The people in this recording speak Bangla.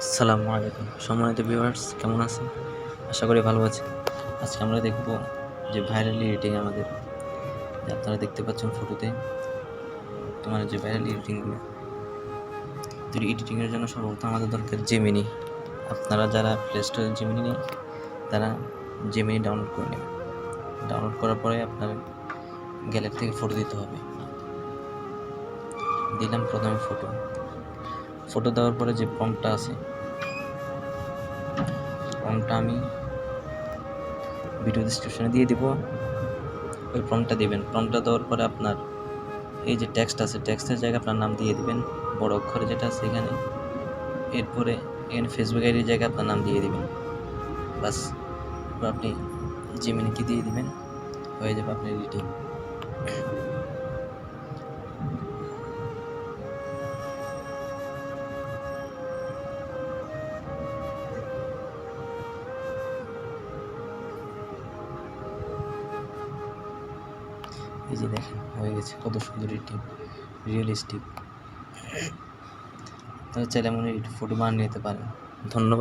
আসসালামু আলাইকুম সম্মানিত ভিউয়ার্স, কেমন আছেন? আশা করি ভালো আছেন। আজকে আমরা দেখব যে ভাইরাল এডিটিং আমাদের, যে আপনারা দেখতে পাচ্ছেন ফটোতে তোমার যে ভাইরাল এডিটিংগুলো। তো এডিটিংয়ের জন্য সর্বপ্রথম আমাদের দরকার জেমিনি। আপনারা যারা প্লে স্টোরে জেমিনি নেই তারা জেমিনি ডাউনলোড করে নেবেন। ডাউনলোড করার পরে আপনার গ্যালারি থেকে ফটো দিতে হবে। দিলাম প্রথমে ফটো দেওয়ার পরে যে প্রম্পটটা আছে, প্রম্পটটা আমি ভিডিও ডেসক্রিপশনে দিয়ে দিব। ওই প্রম্পটটা দেবেন। প্রম্পটটা দেওয়ার পরে আপনার এই যে টেক্সট আছে, টেক্সটের জায়গায় আপনার নাম দিয়ে দিবেন বড় অক্ষরে যেটা আছে এখানে। এরপরে এখানে ফেসবুক আইডির জায়গায় আপনার নাম দিয়ে দিবেন। বাস, এরপর আপনি জেমিনিকে দিয়ে দিবেন, হয়ে যাবে আপনার এডিটিং। এই যে দেখেন হয়ে গেছে, কত সুন্দর এডিটিং, রিয়েলিস্টিক। তাহলে চাইলে এমন ফটো বানিয়ে নিতে পারেন। ধন্যবাদ।